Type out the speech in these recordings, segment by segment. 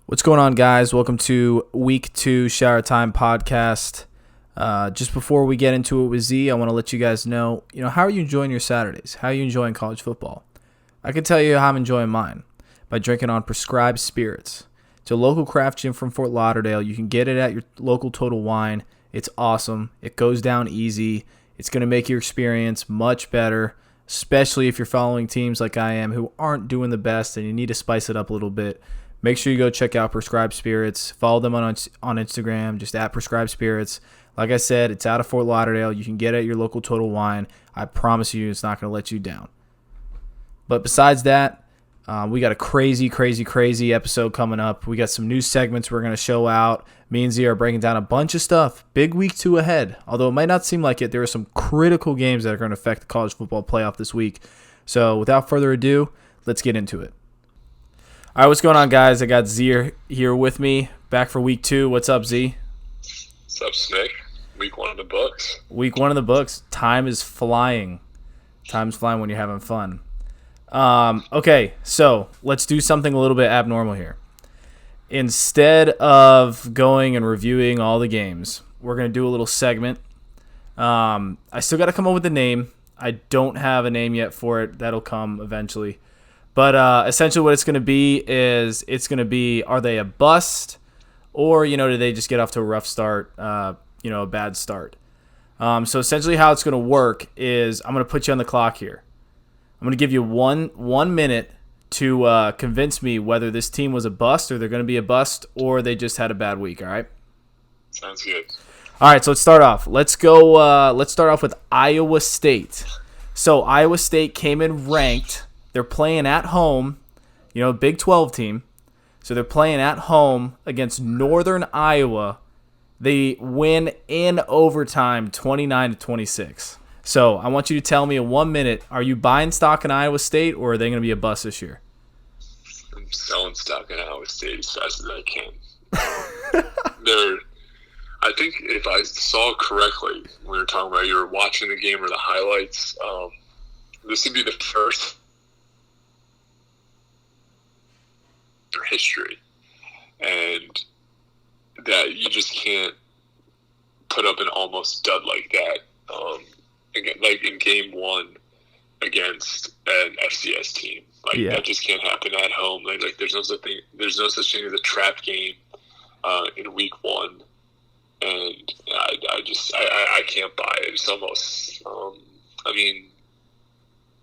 What's going on, guys? Welcome to Week 2 ShowerTime podcast. Just before we get into it with Z, I want to let you guys know, how are you enjoying your Saturdays? How are you enjoying college football? I can tell you how I'm enjoying mine by drinking on Prescribed Spirits. It's a local craft gin from Fort Lauderdale. You can get it at your local Total Wine. It's awesome. It goes down easy. It's going to make your experience much better, especially if you're following teams like I am who aren't doing the best and you need to spice it up a little bit. Make sure you go check out Prescribed Spirits. Follow them on Instagram, just at Prescribed Spirits. Like I said, it's out of Fort Lauderdale. You can get it at your local Total Wine. I promise you it's not going to let you down. But besides that, we got a crazy episode coming up. We got some new segments we're going to show out. Me and Z are breaking down a bunch of stuff. Big week 2 ahead. Although it might not seem like it, there are some critical games that are going to affect the college football playoff this week. So without further ado, let's get into it. All right, what's going on, guys? I got Z here with me, back for week 2. What's up, Z? What's up, Snake? Week 1 in the books. Week 1 in the books. Time is flying. Time's flying when you're having fun. Okay, so let's do something a little bit abnormal here. Instead of going and reviewing all the games, we're going to do a little segment. I still got to come up with a name. I don't have a name yet for it. That'll come eventually. But essentially what it's going to be is are they a bust or, did they just get off to a rough start, a bad start? So essentially how it's going to work is I'm going to put you on the clock here. I'm going to give you one minute to convince me whether this team was a bust or they're going to be a bust or they just had a bad week, all right? Sounds good. All right, so let's start off. Let's start off with Iowa State. So Iowa State came in ranked. They're playing at home, Big 12 team. So they're playing at home against Northern Iowa. They win in overtime 29-26. So I want you to tell me in 1 minute, are you buying stock in Iowa State or are they going to be a bust this year? I'm selling stock in Iowa State as fast as I can. I think if I saw correctly, when we were talking about you were watching the game or the highlights, this would be the first history, and that you just can't put up an almost dud like that. Again, like in game 1 against an FCS team, that just can't happen at home. Like there's no such thing as a trap game in week 1, and I can't buy it. It's almost I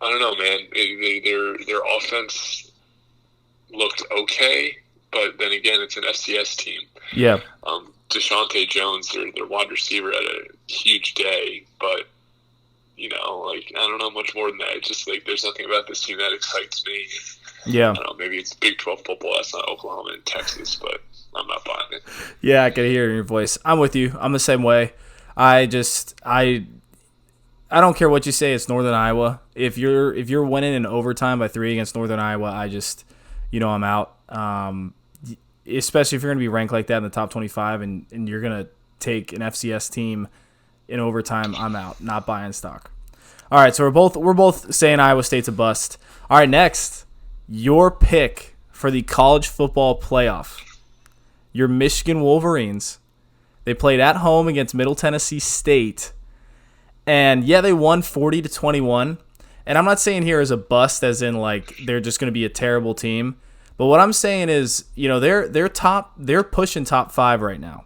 don't know, man. Their offense looked okay, but then again, it's an FCS team. Yeah. Deshaunte Jones, their wide receiver, had a huge day, but I don't know much more than that. It's just there's nothing about this team that excites me. Yeah. I don't know, maybe it's Big 12 football. That's not Oklahoma and Texas, but I'm not buying it. Yeah, I can hear it in your voice. I'm with you. I'm the same way. I don't care what you say. It's Northern Iowa. If you're winning in overtime by 3 against Northern Iowa, I'm out. Especially if you're going to be ranked like that in the top 25 and you're going to take an FCS team in overtime, I'm out. Not buying stock. All right, so we're both saying Iowa State's a bust. All right, next, your pick for the college football playoff. Your Michigan Wolverines. They played at home against Middle Tennessee State. And yeah, they won 40-21. And I'm not saying here as a bust as in they're just going to be a terrible team. But what I'm saying is, they're pushing top 5 right now.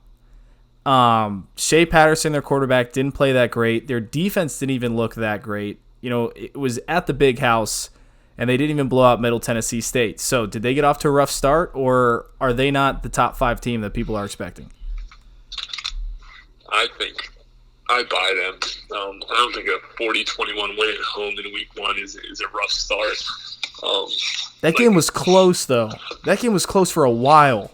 Shea Patterson, their quarterback, didn't play that great. Their defense didn't even look that great. It was at the big house, and they didn't even blow out Middle Tennessee State. So did they get off to a rough start, or are they not the top 5 team that people are expecting? I think I buy them. I don't think a 40-21 win at home in week 1 is a rough start. That game was close, though. That game was close for a while.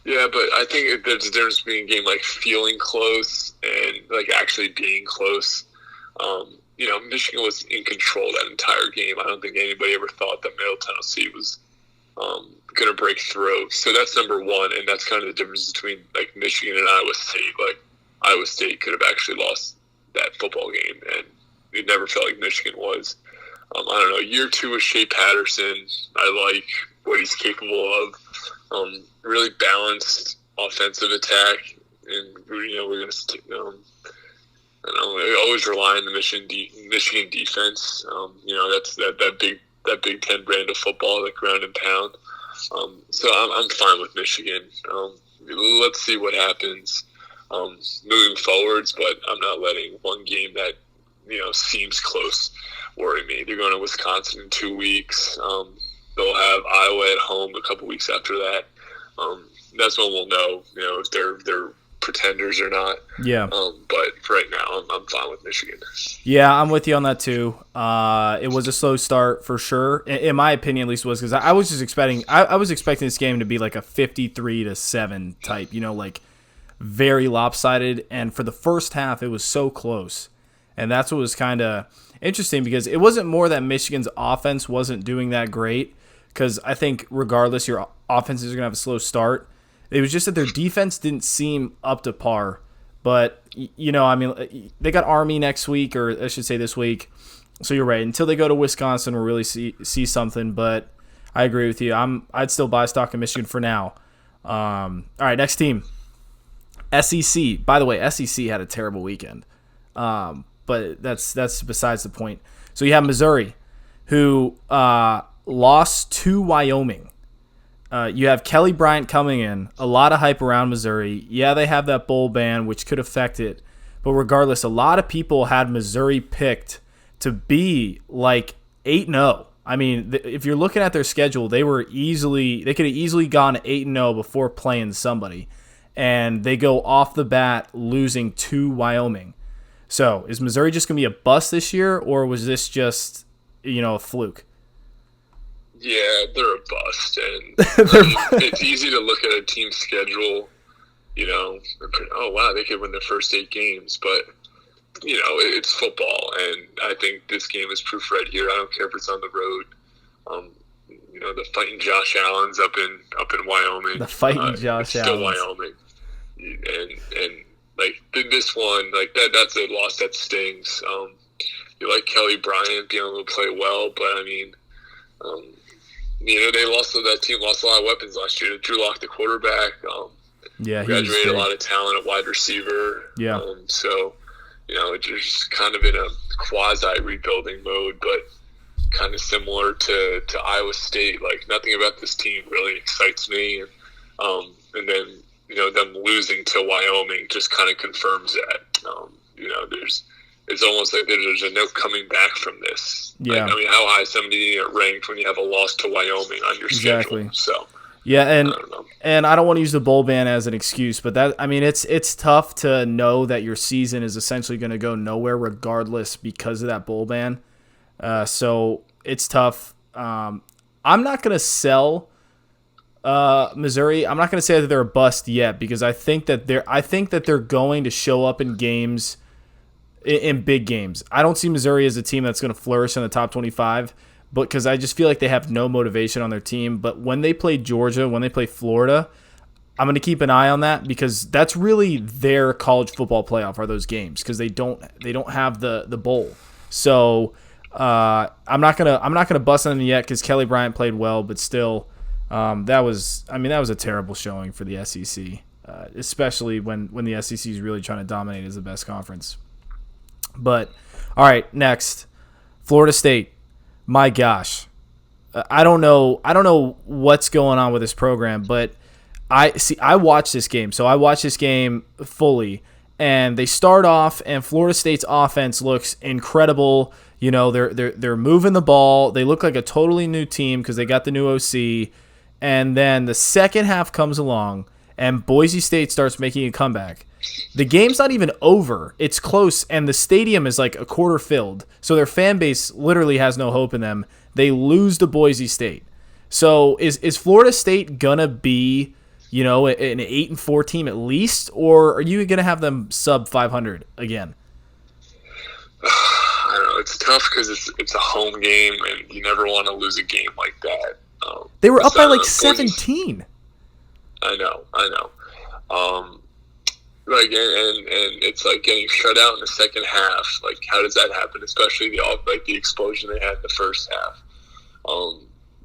Yeah, but I think there's a difference between a game feeling close and actually being close. Michigan was in control that entire game. I don't think anybody ever thought that Middle Tennessee was going to break through. So that's number 1, and that's kind of the difference between Michigan and Iowa State. Iowa State could have actually lost that football game, and it never felt like Michigan was. I don't know. Year 2 with Shea Patterson, I like what he's capable of. Really balanced offensive attack, and we're going to. I always rely on the Michigan defense. That's that Big Ten brand of football, like ground and pound. So I'm fine with Michigan. Let's see what happens moving forwards, but I'm not letting one game that seems close worry me. They're going to Wisconsin in 2 weeks. They'll have Iowa at home a couple weeks after that. That's when we'll know, if they're pretenders or not. Yeah. But for right now, I'm fine with Michigan. Yeah, I'm with you on that too. It was a slow start for sure. In my opinion, at least, was because I was just expecting. I was expecting this game to be like a 53-7 type. Like very lopsided. And for the first half, it was so close, and that's what was kind of interesting because it wasn't more that Michigan's offense wasn't doing that great. Because I think regardless, your offenses are gonna have a slow start. It was just that their defense didn't seem up to par. But, they got Army next week, or I should say this week. So you're right. Until they go to Wisconsin, we'll really see something. But I agree with you. I'd still buy stock in Michigan for now. All right, next team. SEC. By the way, SEC had a terrible weekend. But that's besides the point. So you have Missouri, who lost to Wyoming. You have Kelly Bryant coming in. A lot of hype around Missouri. Yeah, they have that bowl ban, which could affect it. But regardless, a lot of people had Missouri picked to be like 8-0. I mean, if you're looking at their schedule, they could have easily gone 8-0 before playing somebody. And they go off the bat losing to Wyoming. So is Missouri just going to be a bust this year, or was this just, a fluke? Yeah, they're a bust, and it's easy to look at a team's schedule, and oh wow, they could win their first 8 games, but it's football, and I think this game is proof right here. I don't care if it's on the road. The fighting Josh Allen's up in Wyoming. The fighting Josh Allen. Still Wyoming, and like this one, like that's a loss that stings. You like Kelly Bryant being able to play well, but I mean. That team lost a lot of weapons last year. Drew Lock, the quarterback, graduated a lot of talent at wide receiver. Yeah. So, it's just kind of in a quasi rebuilding mode, but kind of similar to Iowa State. Like nothing about this team really excites me, and then them losing to Wyoming just kind of confirms that. It's almost like there's a no coming back from this. Yeah. Like, how high is somebody ranked when you have a loss to Wyoming on your schedule? So yeah, and I don't want to use the bowl ban as an excuse, but it's tough to know that your season is essentially going to go nowhere regardless because of that bowl ban. So it's tough. I'm not going to sell Missouri. I'm not going to say that they're a bust yet because I think that they're going to show up in games. In big games. I don't see Missouri as a team that's going to flourish in the top 25, but because I just feel like they have no motivation on their team. But when they play Georgia, when they play Florida, I'm going to keep an eye on that because that's really their college football playoff are those games because they don't have the bowl. So I'm not gonna bust on them yet because Kelly Bryant played well, but still that was a terrible showing for the SEC, especially when the SEC is really trying to dominate as the best conference. But, all right, next, Florida State. My gosh. I don't know what's going on with this program, but I watched this game. So I watched this game fully, and they start off, and Florida State's offense looks incredible. They're moving the ball. They look like a totally new team because they got the new OC. And then the second half comes along, and Boise State starts making a comeback. The game's not even over. It's close, and the stadium is like a quarter filled. So their fan base literally has no hope in them. They lose to Boise State. So is Florida State going to be, an 8-4 team at least, or are you going to have them sub 500 again? I don't know. It's tough because it's a home game, and you never want to lose a game like that. They were up by like 17. I know. And it's like getting shut out in the second half. Like, how does that happen? Especially the explosion they had in the first half.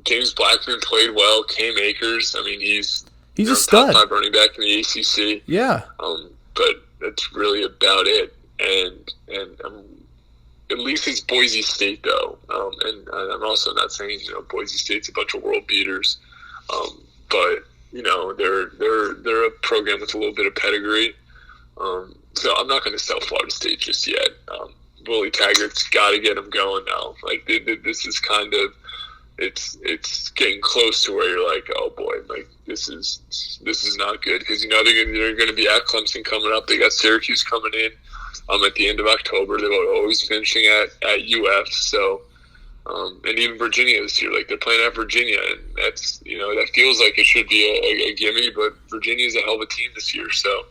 James Blackman played well. Cam Akers, I mean, he's He's a top stud. 5 running back in the ACC. Yeah. But that's really about it. And at least it's Boise State, though. And I'm also not saying Boise State's a bunch of world beaters, but they're a program with a little bit of pedigree. So I'm not going to sell Florida State just yet. Willie Taggart's got to get them going now. Like this is kind of it's getting close to where you're like, oh boy, like this is not good, because they're going to be at Clemson coming up. They got Syracuse coming in at the end of October. They're always finishing at UF. So and even Virginia this year, like they're playing at Virginia, and that's that feels like it should be a gimme, but Virginia's a hell of a team this year. So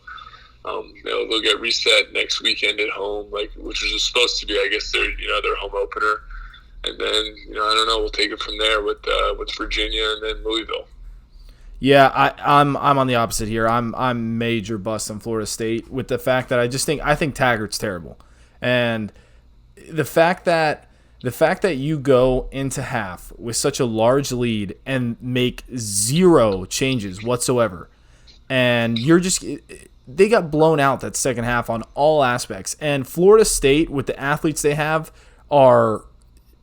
they'll get reset next weekend at home, which was supposed to be, I guess, their home opener. And then, I don't know, we'll take it from there with Virginia and then Louisville. Yeah, I'm on the opposite here. I'm major bust on Florida State with the fact that I think Taggart's terrible. And the fact that you go into half with such a large lead and make zero changes whatsoever, and they got blown out that second half on all aspects. And Florida State, with the athletes they have, are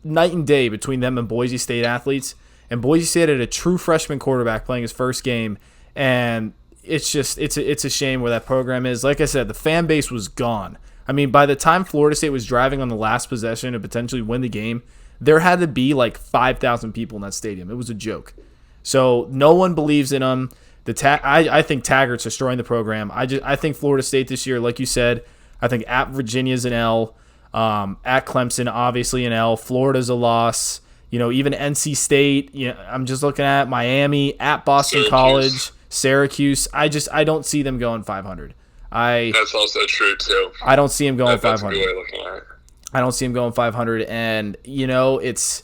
night and day between them and Boise State athletes. And Boise State had a true freshman quarterback playing his first game, and it's a shame where that program is. Like I said, the fan base was gone. I mean, by the time Florida State was driving on the last possession to potentially win the game, there had to be like 5,000 people in that stadium. It was a joke. So no one believes in them. I think Taggart's destroying the program. I think Florida State this year, like you said, I think at Virginia's an L. At Clemson, obviously an L. Florida's a loss. Even NC State. I'm just looking at Miami, at Boston Syracuse. College, Syracuse. I don't see them going 500. That's also true too. I don't see them going That's 500. a good way of looking at it. I don't see them going 500, and it's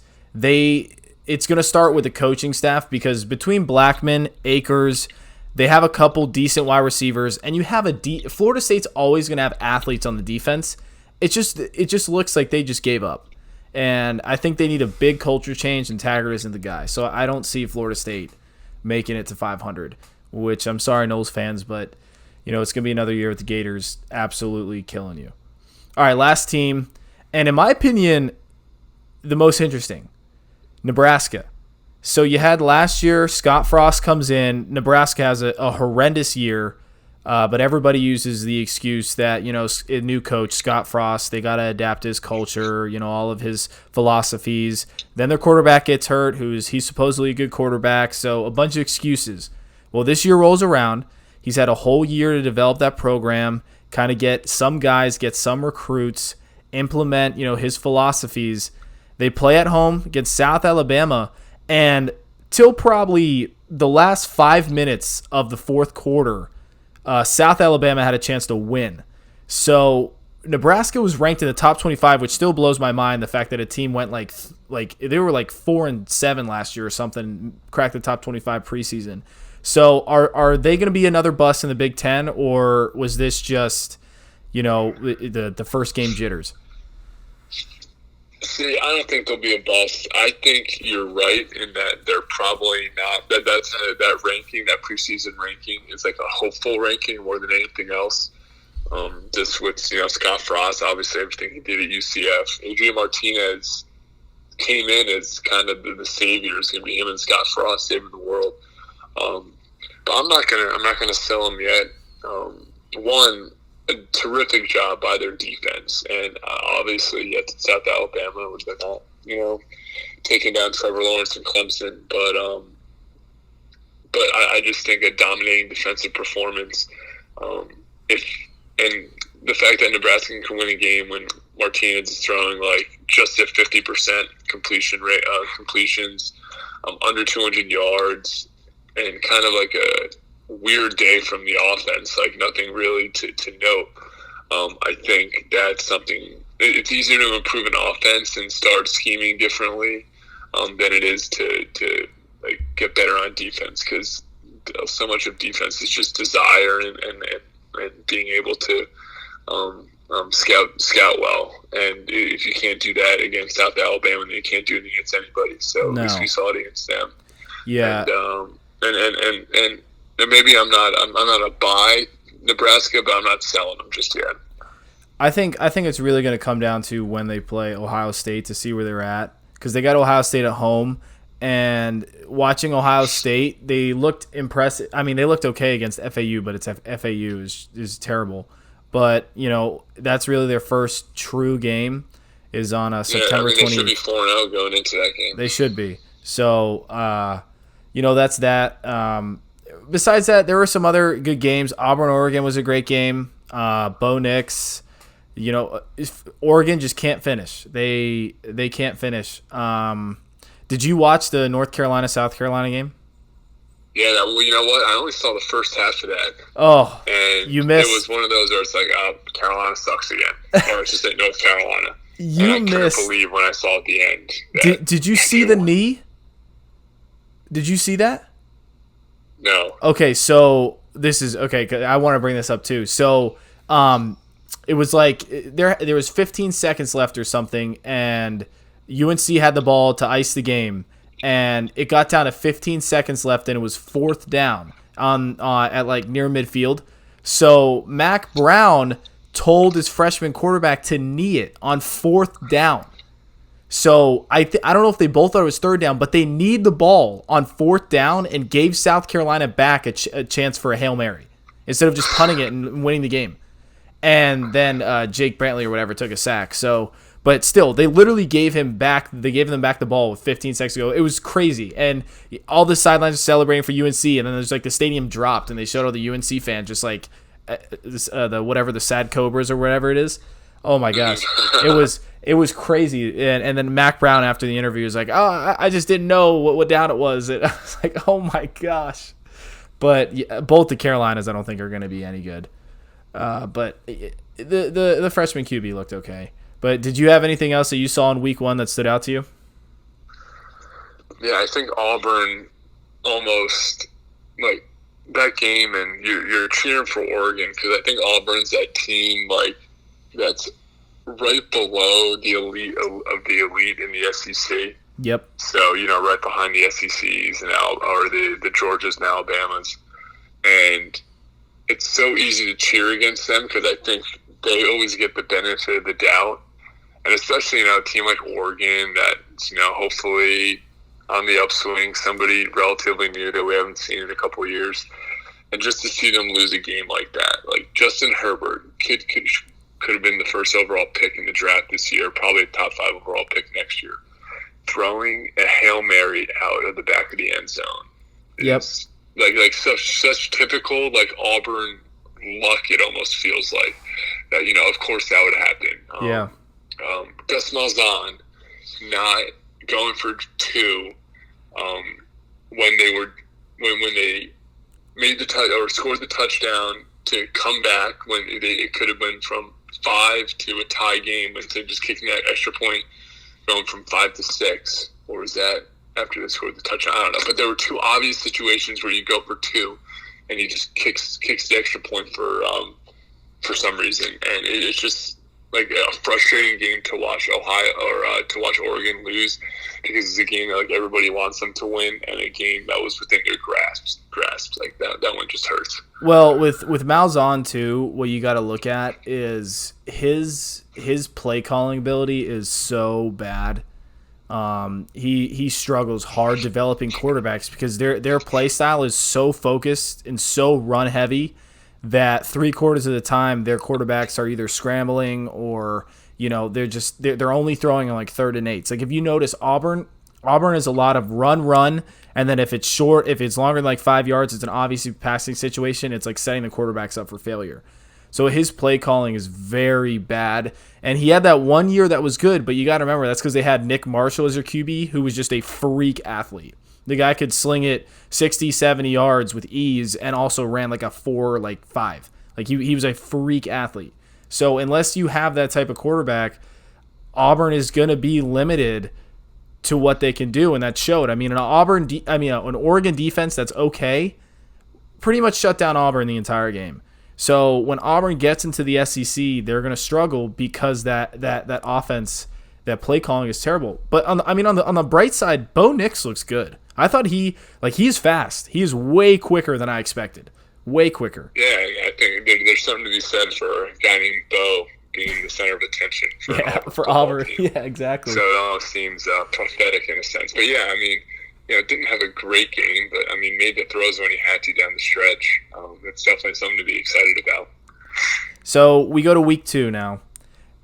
going to start with the coaching staff, because between Blackman, Akers, they have a couple decent wide receivers, and you have Florida State's always going to have athletes on the defense. It just looks like they just gave up. And I think they need a big culture change, and Taggart isn't the guy. So I don't see Florida State making it to 500, which I'm sorry, Noles fans, but it's going to be another year with the Gators absolutely killing you. All right, last team, and in my opinion, the most interesting, Nebraska. So you had last year, Scott Frost comes in. Nebraska has a horrendous year. But everybody uses the excuse that, a new coach, Scott Frost, they got to adapt his culture, all of his philosophies. Then their quarterback gets hurt, he's supposedly a good quarterback, so a bunch of excuses. Well, this year rolls around. He's had a whole year to develop that program, kind of get some guys, get some recruits, implement, his philosophies. They play at home against South Alabama, and till probably the last 5 minutes of the fourth quarter, South Alabama had a chance to win. So Nebraska was ranked in the top 25, which still blows my mind. The fact that a team went like they were like 4-7 last year or something, cracked the top 25 preseason. So are they going to be another bust in the Big Ten, or was this just the first game jitters? See, I don't think they'll be a bust. I think you're right in that they're probably not. That ranking, that preseason ranking, is like a hopeful ranking more than anything else. Just with Scott Frost, obviously everything he did at UCF. Adrian Martinez came in as kind of the savior. It's going to be him and Scott Frost saving the world. But I'm not gonna sell him yet. One, a terrific job by their defense, and obviously at South Alabama, which they're not, taking down Trevor Lawrence and Clemson, but I just think a dominating defensive performance. And the fact that Nebraska can win a game when Martinez is throwing like just at 50% completion rate, completions, under 200 yards, and kind of like a weird day from the offense, like nothing really to note. I think that's something. It's easier to improve an offense and start scheming differently than it is to like get better on defense, because so much of defense is just desire and being able to scout well. And if you can't do that against South Alabama, then you can't do it against anybody. So at least we saw it against them. Yeah. And maybe I'm not a buy Nebraska, but I'm not selling them just yet. I think it's really going to come down to when they play Ohio State to see where they're at, because they got Ohio State at home, and watching Ohio State, they looked impressive. I mean, they looked okay against FAU, but FAU is terrible. But that's really their first true game is on September 20th. They should be 4-0 going into that game. They should be. So that's that. Besides that, there were some other good games. Auburn, Oregon was a great game. Bo Nix. Oregon just can't finish. They can't finish. Did you watch the North Carolina South Carolina game? Yeah, you know what? I only saw the first half of that. Oh, and you missed. It was one of those where it's like, oh, Carolina sucks again. Or it's just like North Carolina. I couldn't believe when I saw at the end. Did you see the knee? Did you see that? No. Okay, so this is okay. 'Cause I want to bring this up too. So, it was like there was 15 seconds left or something, and UNC had the ball to ice the game, and it got down to 15 seconds left, and it was 4th down at like near midfield. So Mac Brown told his freshman quarterback to knee it on 4th down. So I don't know if they both thought it was 3rd down, but they kneed the ball on 4th down and gave South Carolina back a chance for a Hail Mary instead of just punting it and winning the game. And then Jake Brantley or whatever took a sack. So, but still, they literally gave him back. They gave them back the ball with 15 seconds to go. It was crazy, and all the sidelines are celebrating for UNC. And then there's like the stadium dropped, and they showed all the UNC fans just like the sad Cobras or whatever it is. Oh my gosh, it was crazy. And then Mac Brown after the interview was like, "Oh, I just didn't know what down it was." And I was like, "Oh my gosh!" But both the Carolinas, I don't think are going to be any good. But the freshman QB looked okay. But did you have anything else that you saw in week 1 that stood out to you? Yeah, I think Auburn almost like that game, and you're cheering for Oregon because I think Auburn's that team like that's right below the elite of the elite in the SEC. Yep. So right behind the SECs or the Georgias and Alabamas, and it's so easy to cheer against them because I think they always get the benefit of the doubt. And especially, a team like Oregon that's, hopefully on the upswing, somebody relatively new that we haven't seen in a couple of years. And just to see them lose a game like that, like Justin Herbert could have been the first overall pick in the draft this year, probably a top 5 overall pick next year. Throwing a Hail Mary out of the back of the end zone. Yep. Like such typical like Auburn luck. It almost feels like that. Of course that would happen. Yeah. Gus Malzahn not going for 2 when they made the touch or scored the touchdown to come back when it could have been from 5 to a tie game instead of just kicking that extra point, going from 5 to 6. Or was that after they scored the touchdown? I don't know. But there were 2 obvious situations where you go for 2 and he just kicks the extra point for some reason, and it's just like a frustrating game to watch to watch Oregon lose because it's a game that like everybody wants them to win and a game that was within their grasp. Like that one just hurts. Well, with Malzahn too, what you got to look at is his play calling ability is so bad. He struggles hard developing quarterbacks because their play style is so focused and so run heavy that 3/4 of the time their quarterbacks are either scrambling or they're only throwing on like 3rd and 8s. Like if you notice Auburn is a lot of run, and then if it's short, if it's longer than like 5 yards, it's an obviously passing situation. It's like setting the quarterbacks up for failure. So his play calling is very bad. And he had that one year that was good, but you got to remember that's because they had Nick Marshall as their QB, who was just a freak athlete. The guy could sling it 60, 70 yards with ease and also ran like a 4.5. Like he was a freak athlete. So unless you have that type of quarterback, Auburn is going to be limited to what they can do, and that showed. I mean, an Oregon defense that's okay pretty much shut down Auburn the entire game. So when Auburn gets into the SEC, they're going to struggle because that offense, that play calling is terrible. But on the bright side, Bo Nix looks good. I thought he's fast. He is way quicker than I expected. Way quicker. Yeah, I think there's something to be said for a guy named Bo being the center of attention for Auburn. Yeah, exactly. So it almost seems prophetic in a sense. But yeah, I mean, didn't have a great game, but I mean, made the throws when he had to down the stretch. That's definitely something to be excited about. So we go to week 2 now.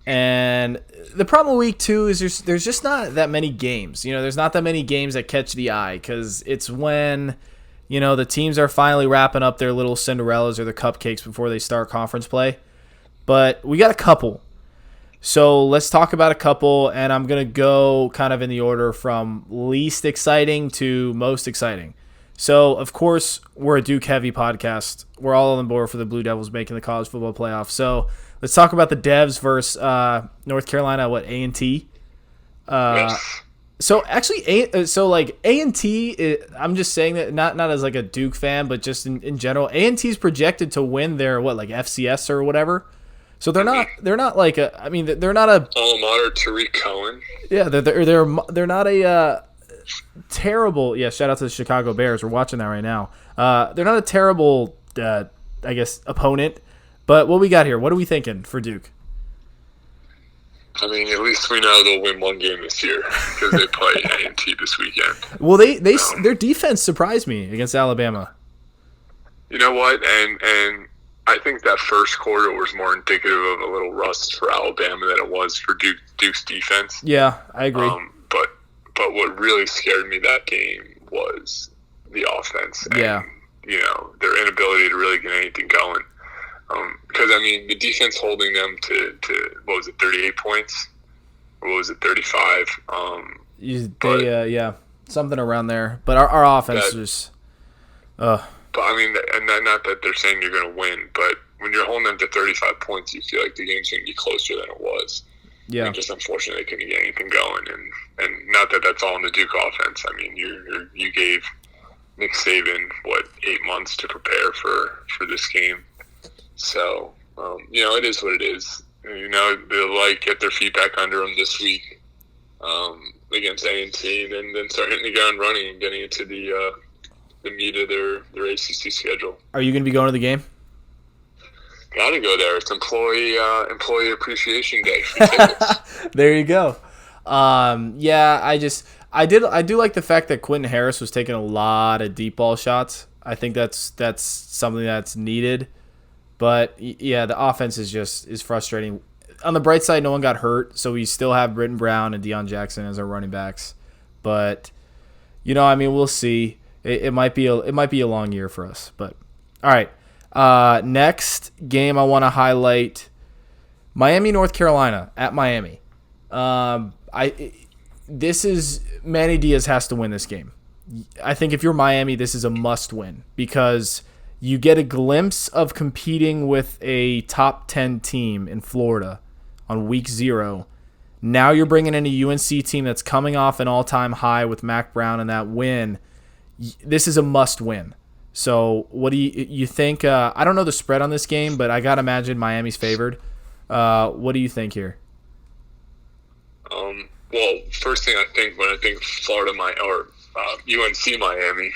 And the problem with week 2 is there's just not that many games. There's not that many games that catch the eye because it's when, the teams are finally wrapping up their little Cinderellas or the cupcakes before they start conference play. But we got a couple. So let's talk about a couple, and I'm going to go kind of in the order from least exciting to most exciting. So, of course, we're a Duke-heavy podcast. We're all on board for the Blue Devils making the college football playoff. So let's talk about the Devs versus North Carolina, A&T? Yes. So actually, A&T, I'm just saying that not as like a Duke fan, but just in general, A&T is projected to win their FCS or whatever. So they're not they're not a alma mater Tariq Cohen. Yeah, they're not a terrible. Yeah, shout out to the Chicago Bears. We're watching that right now. They're not a terrible opponent. But what we got here? What are we thinking for Duke? I mean, at least we know they'll win one game this year because they play A&T this weekend. Well, their defense surprised me against Alabama. You know what? And I think that first quarter was more indicative of a little rust for Alabama than it was for Duke's defense. Yeah, I agree. But what really scared me that game was the offense. And, their inability to really get anything going. Because, the defense holding them to 38 points? Or was it 35? Something around there. But our offense was... But, and not that they're saying you're going to win, but when you're holding them to 35 points, you feel like the game's going to be closer than it was. Yeah. And just unfortunately, they couldn't get anything going. And not that that's all in the Duke offense. You gave Nick Saban, 8 months to prepare for this game. So, it is what it is. They'll get their feet back under them this week against A&T, and then start hitting the ground running and getting into the meat of their ACC schedule. Are you going to be going to the game? Gotta go there. It's employee appreciation day. There you go. I do like the fact that Quentin Harris was taking a lot of deep ball shots. I think that's something that's needed. But yeah, the offense is frustrating. On the bright side, no one got hurt, so we still have Britton Brown and Deion Jackson as our running backs. But we'll see. It might be a long year for us. But all right. Next game I want to highlight, Miami, North Carolina at Miami. Manny Diaz has to win this game. I think if you're Miami, this is a must win because you get a glimpse of competing with a top 10 team in Florida on week 0. Now you're bringing in a UNC team that's coming off an all-time high with Mac Brown and that win. This is a must win. So what do you think? I don't know the spread on this game, but I got to imagine Miami's favored. What do you think here? Well, first thing I think when I think Florida UNC Miami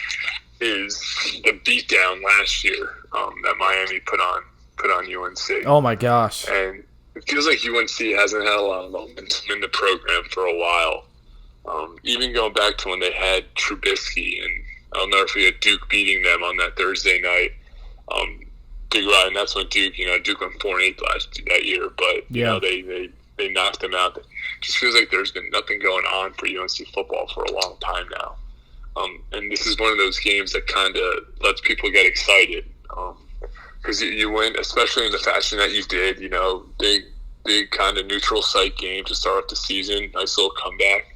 is the beatdown last year that Miami put on UNC. Oh my gosh! And it feels like UNC hasn't had a lot of momentum in the program for a while. Even going back to when they had Trubisky, and I'll never forget Duke beating them on that Thursday night. Big ride, and that's when Duke went 4-8 that year. But they knocked them out. It just feels like there's been nothing going on for UNC football for a long time now. And this is one of those games that kind of lets people get excited because you win, especially in the fashion that you did. Big kind of neutral site game to start off the season. Nice little comeback.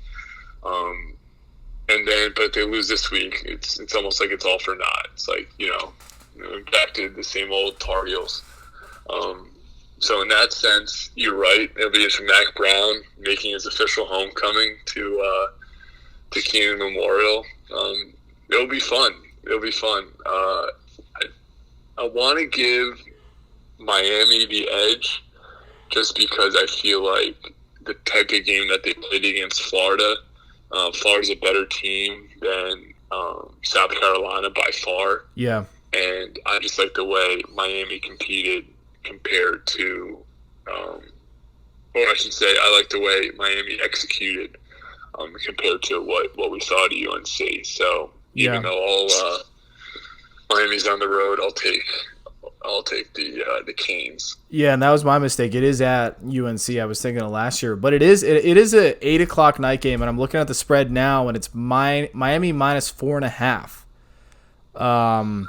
But they lose this week. It's almost like it's all for naught. It's like back to the same old Tar Heels. So in that sense, you're right. It'll be into Mac Brown making his official homecoming to Keenan Memorial. It'll be fun. I want to give Miami the edge, just because I feel like the type of game that they played against Florida, Florida's a better team than South Carolina by far. Yeah. And I just like the way Miami competed compared to, or I should say, I like the way Miami executed compared to what we saw at UNC. So even though all Miami's on the road, I'll take the Canes. Yeah, and that was my mistake. It is at UNC. I was thinking of last year, but it is a 8:00 night game, and I'm looking at the spread now, and it's Miami minus 4.5.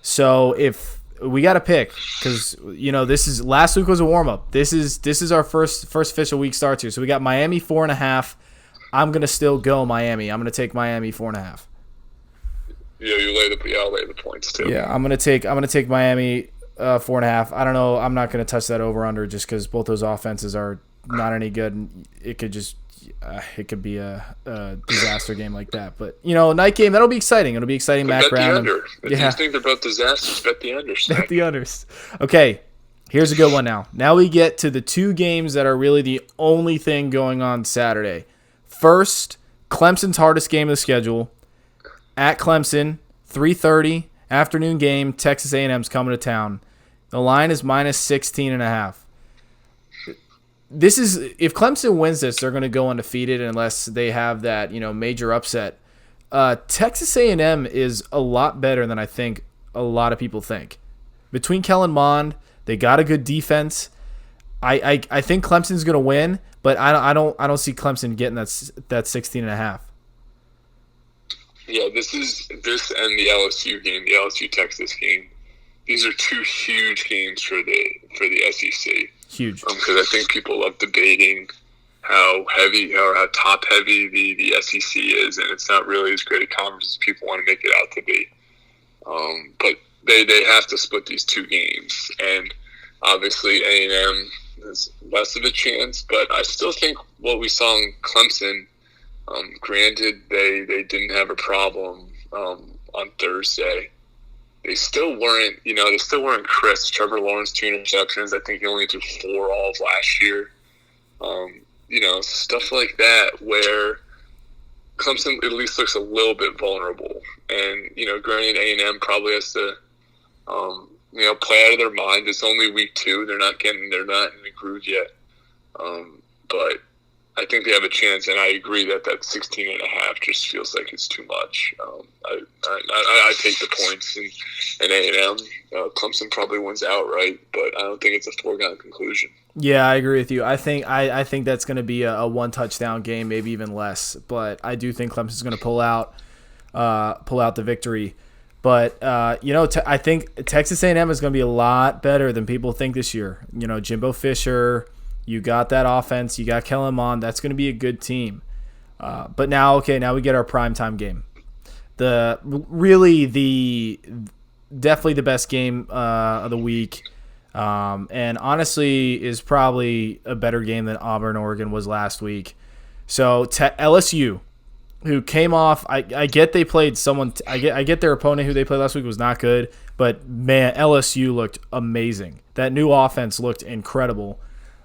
So if we got to pick, because this is last week was a warm up. This is our first official week starts here. So we got Miami 4.5. I'm gonna still go Miami. I'm gonna take Miami 4.5. Yeah, I'll lay the points too. Yeah, I'm gonna take Miami 4.5. I don't know. I'm not gonna touch that over under just because both those offenses are not any good, and it could be a disaster game like that. But night game, that'll be exciting. It'll be exciting background. Bet the under. If you think they're both disasters, bet the unders. Bet the unders. Okay, here's a good one now. Now we get to the two games that are really the only thing going on Saturday. First, Clemson's hardest game of the schedule. At Clemson, 3:30, afternoon game. Texas A&M's coming to town. The line is minus 16.5. This is, if Clemson wins this, they're going to go undefeated unless they have that major upset. Texas A&M is a lot better than I think a lot of people think. Between Kellen Mond, they got a good defense. I think Clemson's going to win, but I don't see Clemson getting that 16.5. Yeah, this and the LSU game, the LSU Texas game. These are two huge games for the SEC. Huge. Because I think people love debating how heavy or how top heavy the SEC is, and it's not really as great a conference as people want to make it out to be. But they have to split these two games, and obviously A&M has less of a chance. But I still think what we saw in Clemson. Granted, they didn't have a problem on Thursday. They still weren't crisp. Trevor Lawrence, 2 interceptions. I think he only threw 4 all of last year. Stuff like that where Clemson at least looks a little bit vulnerable. And, granted, A&M probably has to, play out of their mind. It's only week 2. They're not in the groove yet. But I think they have a chance, and I agree that 16.5 just feels like it's too much. I take the points in A&M. Clemson probably wins outright, but I don't think it's a foregone conclusion. Yeah, I agree with you. I think that's going to be a 1-touchdown game, maybe even less. But I do think Clemson's going to pull out the victory. But I think Texas A&M is going to be a lot better than people think this year. Jimbo Fisher. You got that offense. You got Kellen Mond. That's going to be a good team. But now we get our primetime game. Definitely the best game of the week. And honestly is probably a better game than Auburn-Oregon was last week. So LSU, who came off, I get they played someone. I get their opponent who they played last week was not good. But, man, LSU looked amazing. That new offense looked incredible.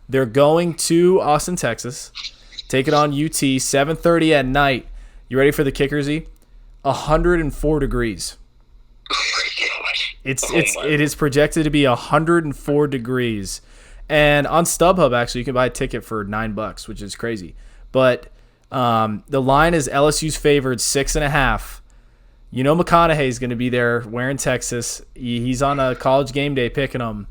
They're going to Austin, Texas. Take it on UT, 7:30 at night. You ready for the kicker, Z? 104 degrees. Oh my gosh! It is projected to be 104 degrees, and on StubHub actually you can buy a ticket for $9, which is crazy. But the line is LSU's favored 6.5. McConaughey's going to be there wearing Texas. He's on a college game day picking them.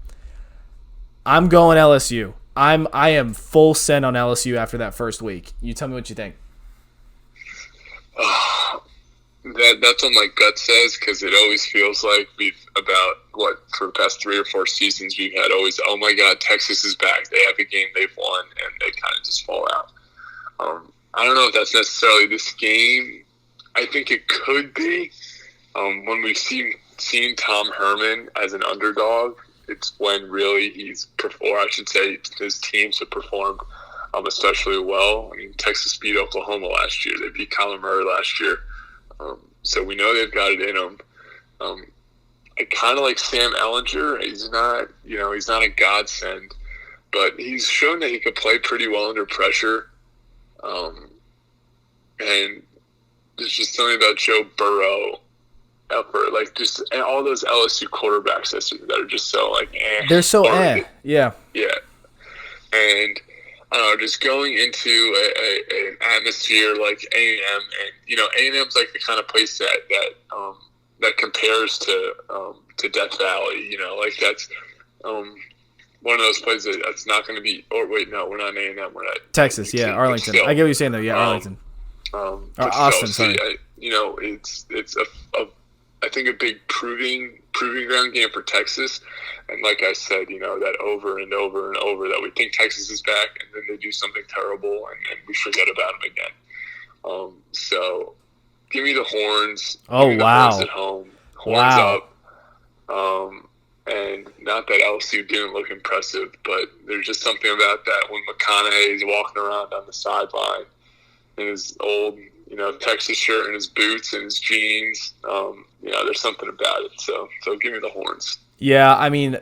I'm going LSU. I am full send on LSU after that first week. You tell me what you think. That's what my gut says, because it always feels like for the past 3 or 4 seasons we've had always, oh my God, Texas is back. They have a game they've won, and they kind of just fall out. I don't know if that's necessarily this game. I think it could be. When we've seen Tom Herman as an underdog, it's when really his teams have performed especially well. I mean, Texas beat Oklahoma last year. They beat Kyler Murray last year. So we know they've got it in them. I kind of like Sam Ellinger. He's not a godsend, but he's shown that he could play pretty well under pressure. And there's just something about Joe Burrow, and all those LSU quarterbacks that are just so They're so yeah. Yeah, and I don't know, just going into an atmosphere like A&M, and A&M's like the kind of place that compares to Death Valley. Like that's one of those places that's not going to be. Or wait, no, we're not A&M. We're at Texas. Yeah, Arlington. I get what you're saying though. Yeah, Arlington. Austin. Sorry. It's I think a big proving ground game for Texas, and like I said, that over and over and over that we think Texas is back, and then they do something terrible, and then we forget about them again. So give me the Horns. Oh, give me the wow. Horns at home. Horns up. And not that LSU didn't look impressive, but there's just something about that when McConaughey is walking around on the sideline in his old, Texas shirt and his boots and his jeans. There's something about it. So give me the Horns. Yeah, I mean,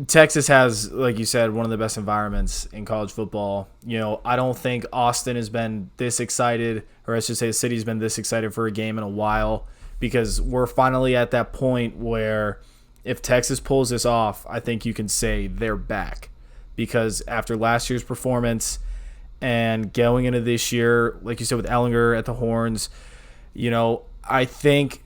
Texas has, like you said, one of the best environments in college football. I don't think Austin has been this excited, or I should say the city's been this excited for a game in a while, because we're finally at that point where if Texas pulls this off, I think you can say they're back. Because after last year's performance and going into this year, like you said, with Ellinger at the Horns, I think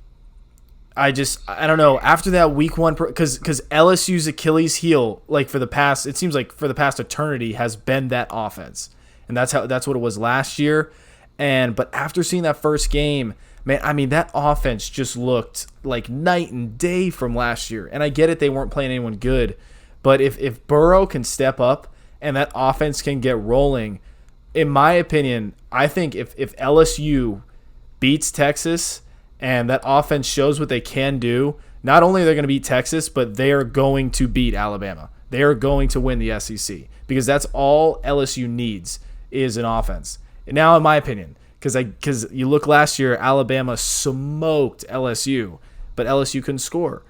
I don't know. After that week one, because LSU's Achilles heel, it seems like for the past eternity, has been that offense, and that's what it was last year. But after seeing that first game, man, I mean, that offense just looked like night and day from last year. And I get it, they weren't playing anyone good, but if Burrow can step up and that offense can get rolling, in my opinion, I think if LSU beats Texas and that offense shows what they can do, not only are they going to beat Texas, but they are going to beat Alabama. They are going to win the SEC, because that's all LSU needs is an offense. And now, in my opinion, because you look last year, Alabama smoked LSU, but LSU couldn't score.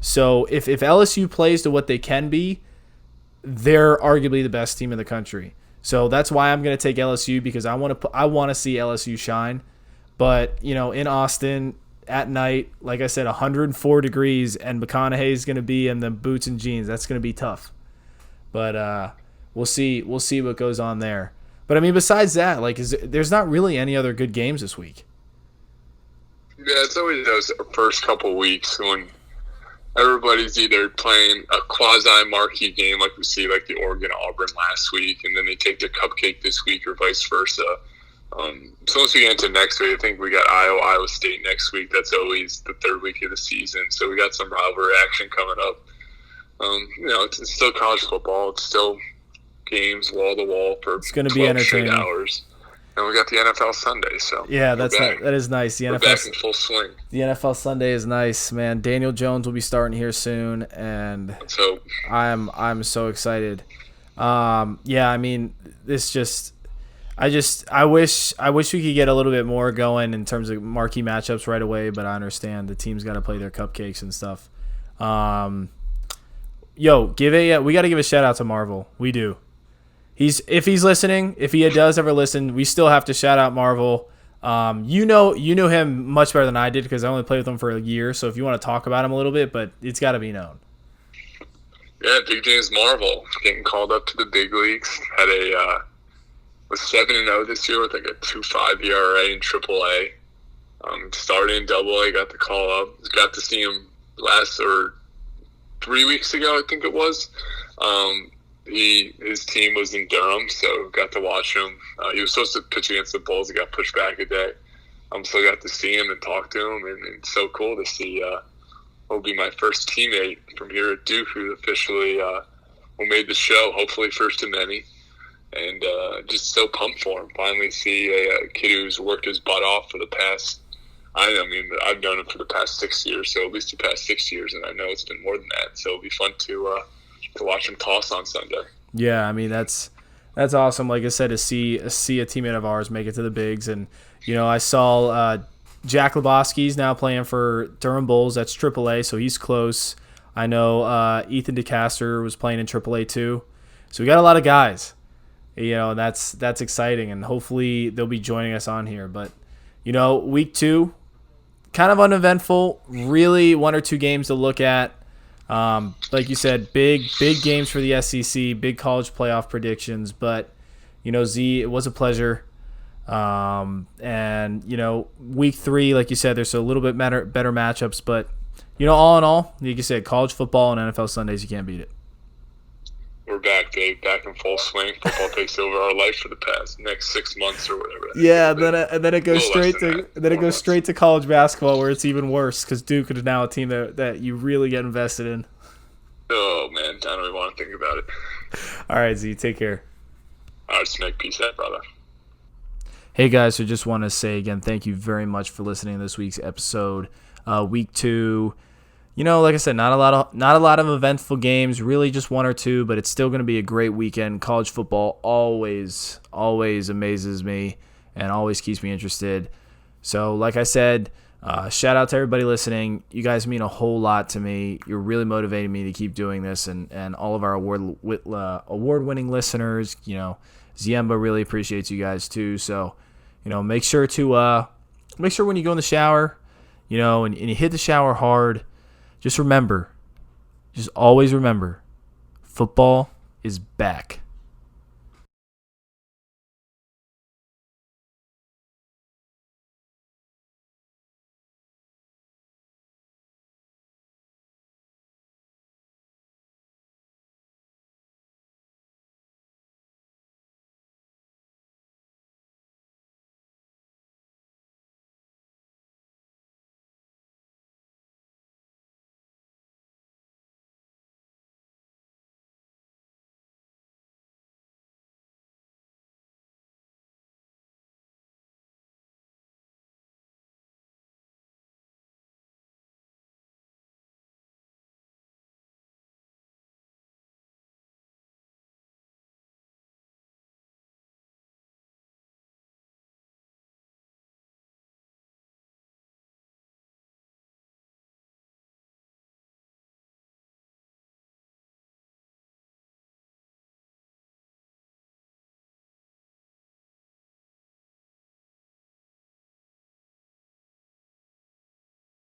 So if LSU plays to what they can be, they're arguably the best team in the country. So that's why I'm going to take LSU, because I want to see LSU shine. But, in Austin at night, like I said, 104 degrees, and McConaughey's going to be in the boots and jeans. That's going to be tough. But we'll see what goes on there. But, I mean, besides that, there's not really any other good games this week. Yeah, it's always those first couple weeks when everybody's either playing a quasi-marquee game like we see like the Oregon-Auburn last week, and then they take their cupcake this week, or vice versa. So once we get into next week, I think we got Iowa State next week. That's always the third week of the season. So we got some rivalry action coming up. It's still college football. It's still games wall to wall for it's going to be entertaining hours. And we got the NFL Sunday. So yeah, that is nice. We're back in full swing. The NFL Sunday is nice, man. Daniel Jones will be starting here soon, and let's hope. I'm so excited. Yeah, I mean, I wish we could get a little bit more going in terms of marquee matchups right away, but I understand the team's got to play their cupcakes and stuff. We got to give a shout out to Marvel. We do. If he's listening, if he does ever listen, we still have to shout out Marvel. You know him much better than I did, because I only played with him for a year. So if you want to talk about him a little bit, but it's got to be known. Yeah, Big James Marvel getting called up to the big leagues. Was 7-0 this year with like a 2.5 ERA in AAA. Started in AA, got the call up. Got to see him 3 weeks ago, I think it was. His team was in Durham, so got to watch him. He was supposed to pitch against the Bulls. He got pushed back a day. So got to see him and talk to him, and it's so cool to see. Will be my first teammate from here at Duke, who officially who made the show. Hopefully, first of many. And just so pumped for him. Finally see a kid who's worked his butt off for the past, I've known him for the past 6 years, so at least the past 6 years, and I know it's been more than that. So it'll be fun to watch him toss on Sunday. Yeah, I mean, that's awesome. Like I said, to see a teammate of ours make it to the bigs. And, I saw Jack Lebowski's now playing for Durham Bulls. That's AAA, so he's close. I know Ethan DeCaster was playing in AAA too. So we got a lot of guys. And that's exciting, and hopefully they'll be joining us on here. But, week 2, kind of uneventful, really 1 or 2 games to look at. Like you said, big games for the SEC, big college playoff predictions. But, Z, it was a pleasure. And, week 3, like you said, there's a little bit better matchups. But, all in all, like you said, college football and NFL Sundays, you can't beat it. We're back, Dave. Back in full swing. Football takes over our life for the past next 6 months or whatever. Yeah, and then it goes straight to college basketball, where it's even worse because Duke is now a team that you really get invested in. Oh man, I don't even want to think about it. All right, Z, take care. All right, Snake. Peace out, brother. Hey guys, so just want to say again, thank you very much for listening to this week's episode. Week 2. Like I said, not a lot of eventful games, really just 1 or 2, but it's still going to be a great weekend. College football always amazes me and always keeps me interested. So, like I said, shout out to everybody listening. You guys mean a whole lot to me. You're really motivating me to keep doing this, and all of our award-winning listeners. Ziemba really appreciates you guys too. So, make sure when you go in the shower, and you hit the shower hard. Just always remember, football is back.